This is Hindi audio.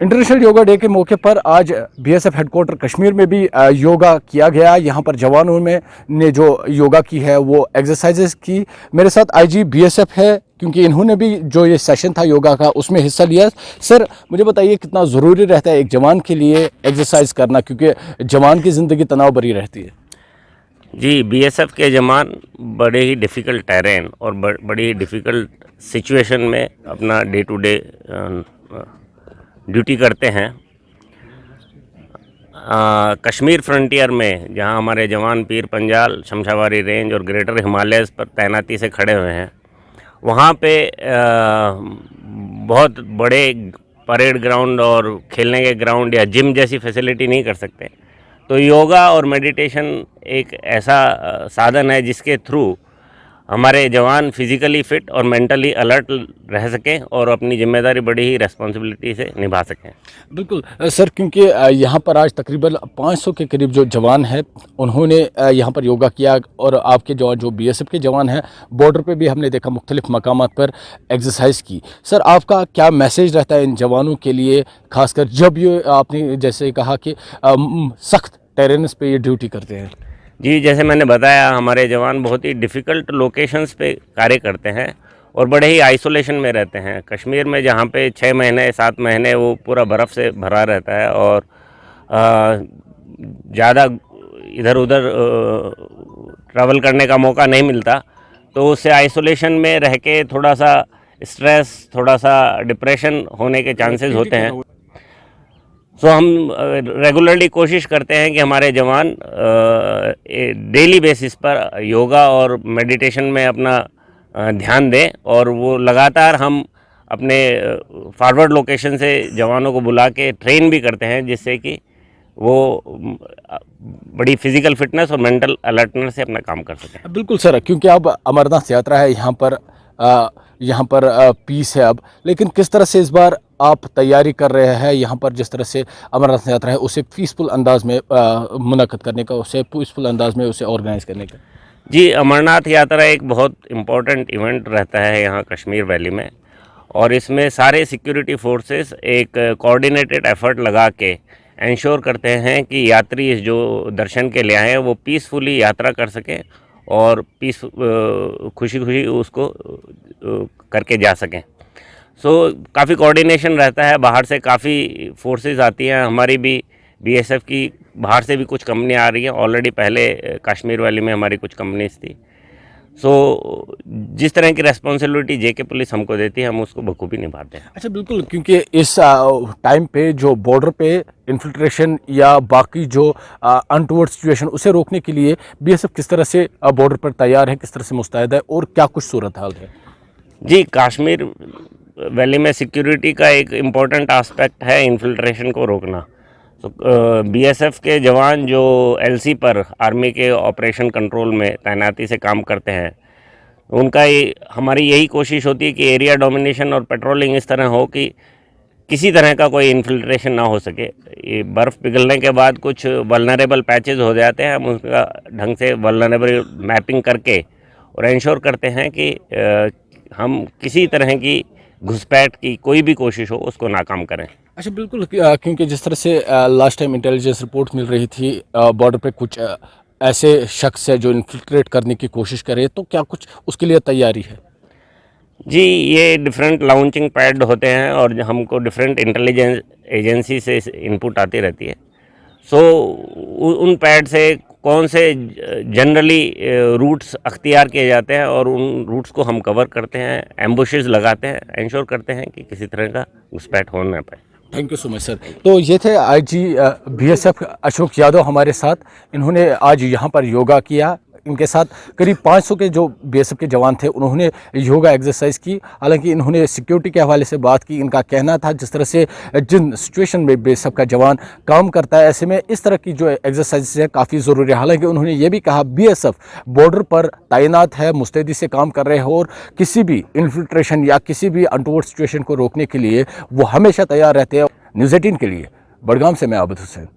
इंटरनेशनल योगा डे के मौके पर आज बीएसएफ हेडक्वार्टर कश्मीर में भी योगा किया गया। यहाँ पर जवानों में ने जो योगा की है वो एक्सरसाइजेस की। मेरे साथ आईजी बीएसएफ है, क्योंकि इन्होंने भी जो ये सेशन था योगा का उसमें हिस्सा लिया। सर, मुझे बताइए कितना ज़रूरी रहता है एक जवान के लिए एक्सरसाइज करना, क्योंकि जवान की ज़िंदगी तनाव भरी रहती है। जी, बीएसएफ के जवान बड़े ही डिफ़िकल्ट टेरेन और बड़ी ही डिफ़िकल्ट सिचुएशन में अपना डे टू डे ड्यूटी करते हैं। कश्मीर फ्रंटियर में जहां हमारे जवान पीर पंजाल, शमशाबारी रेंज और ग्रेटर हिमालयस पर तैनाती से खड़े हुए हैं, वहां पे बहुत बड़े परेड ग्राउंड और खेलने के ग्राउंड या जिम जैसी फैसिलिटी नहीं कर सकते। तो योगा और मेडिटेशन एक ऐसा साधन है जिसके थ्रू हमारे जवान फिज़िकली फ़िट और मेंटली अलर्ट रह सकें और अपनी जिम्मेदारी बड़ी ही रेस्पॉन्सिबिलिटी से निभा सकें। बिल्कुल सर, क्योंकि यहाँ पर आज तकरीबन 500 के करीब जो जवान हैं उन्होंने यहाँ पर योगा किया, और आपके जो बीएसएफ के जवान हैं बॉर्डर पे भी हमने देखा मुख्तलिफ मकामात पर एक्सरसाइज की। सर, आपका क्या मैसेज रहता है इन जवानों के लिए, खासकर जब ये आपने जैसे कहा कि सख्त टेरेन्स पे ये ड्यूटी करते हैं? जी, जैसे मैंने बताया, हमारे जवान बहुत ही डिफ़िकल्ट लोकेशंस पे कार्य करते हैं और बड़े ही आइसोलेशन में रहते हैं। कश्मीर में जहाँ पे 6 महीने 7 महीने वो पूरा बर्फ़ से भरा रहता है और ज़्यादा इधर उधर ट्रैवल करने का मौका नहीं मिलता, तो उससे आइसोलेशन में रह के थोड़ा सा स्ट्रेस, थोड़ा सा डिप्रेशन होने के चांसेस होते हैं। सो हम रेगुलरली कोशिश करते हैं कि हमारे जवान डेली बेसिस पर योगा और मेडिटेशन में अपना ध्यान दें, और वो लगातार हम अपने फॉरवर्ड लोकेशन से जवानों को बुला के ट्रेन भी करते हैं, जिससे कि वो बड़ी फिज़िकल फिटनेस और मेंटल अलर्टनेस से अपना काम कर सकें। बिल्कुल सर, क्योंकि अब अमरनाथ यात्रा है, यहाँ पर पीस है अब, लेकिन किस तरह से इस बार आप तैयारी कर रहे हैं यहाँ पर, जिस तरह से अमरनाथ यात्रा है उसे पीसफुल अंदाज में मुनक़्क़द करने का, उसे पीसफुल अंदाज में उसे ऑर्गेनाइज करने का? जी, अमरनाथ यात्रा एक बहुत इम्पोर्टेंट इवेंट रहता है यहाँ कश्मीर वैली में, और इसमें सारे सिक्योरिटी फोर्सेस एक कोऑर्डिनेटेड एफर्ट लगा के इंश्योर करते हैं कि यात्री जो दर्शन के लिए आए हैं वो पीसफुली यात्रा कर सकें और खुशी खुशी उसको करके जा सकें। सो काफ़ी कोऑर्डिनेशन रहता है, बाहर से काफ़ी फोर्सेस आती हैं, हमारी भी बीएसएफ की बाहर से भी कुछ कंपनियां आ रही हैं। ऑलरेडी पहले कश्मीर वैली में हमारी कुछ कंपनीज थी। सो जिस तरह की रेस्पॉन्सिबिलिटी जेके पुलिस हमको देती है हम उसको बखूबी निभाते हैं। अच्छा, बिल्कुल, क्योंकि इस टाइम पे जो बॉर्डर पे इन्फिल्ट्रेशन या बाकी जो अनटूवर्ड सिचुएशन उसे रोकने के लिए बीएसएफ किस तरह से बॉर्डर पर तैयार है, किस तरह से मुस्तैद है, और क्या कुछ सूरत हाल है? जी, कश्मीर वैली में सिक्योरिटी का एक इम्पॉर्टेंट आस्पेक्ट है इन्फिल्ट्रेशन को रोकना। तो बीएसएफ के जवान जो एलसी पर आर्मी के ऑपरेशन कंट्रोल में तैनाती से काम करते हैं, उनका हमारी यही कोशिश होती है कि एरिया डोमिनेशन और पेट्रोलिंग इस तरह हो कि किसी तरह का कोई इन्फिल्ट्रेशन ना हो सके। ये बर्फ़ पिघलने के बाद कुछ वल्नरेबल पैचेस हो जाते हैं, हम उसका ढंग से वल्नरेबल मैपिंग करके और इंश्योर करते हैं कि हम किसी तरह की घुसपैठ की कोई भी कोशिश हो उसको नाकाम करें। अच्छा, बिल्कुल, क्योंकि जिस तरह से लास्ट टाइम इंटेलिजेंस रिपोर्ट मिल रही थी बॉर्डर पे कुछ ऐसे शख्स है जो इन्फिल्ट्रेट करने की कोशिश करे, तो क्या कुछ उसके लिए तैयारी है? जी, ये डिफरेंट लॉन्चिंग पैड होते हैं और हमको डिफरेंट इंटेलिजेंस एजेंसी से इनपुट आती रहती है। सो उन पैड से कौन से जनरली रूट्स अख्तियार किए जाते हैं और उन रूट्स को हम कवर करते हैं, एम्बुशेस लगाते हैं, इंश्योर करते हैं कि किसी तरह का घुसपैठ हो ना पाए। Thank you so much sir. तो ये थे आईजी बीएसएफ अशोक यादव हमारे साथ। इन्होंने आज यहाँ पर योगा किया। इनके साथ करीब 500 के जो बीएसएफ के जवान थे उन्होंने योगा एक्सरसाइज की। हालांकि इन्होंने सिक्योरिटी के हवाले से बात की। इनका कहना था जिस तरह से जिन सिचुएशन में बीएसएफ का जवान काम करता है, ऐसे में इस तरह की जो एक्सरसाइज है काफ़ी ज़रूरी है। हालांकि उन्होंने ये भी कहा बीएसएफ बॉर्डर पर तैनात है, मुस्तैदी से काम कर रहे हैं और किसी भी इन्फिल्ट्रेशन या किसी भी अनटूवर्ड सिचुएशन को रोकने के लिए वो हमेशा तैयार रहते हैं। न्यूज़ 18 के लिए बड़गाम से मैं आबिद हुसैन।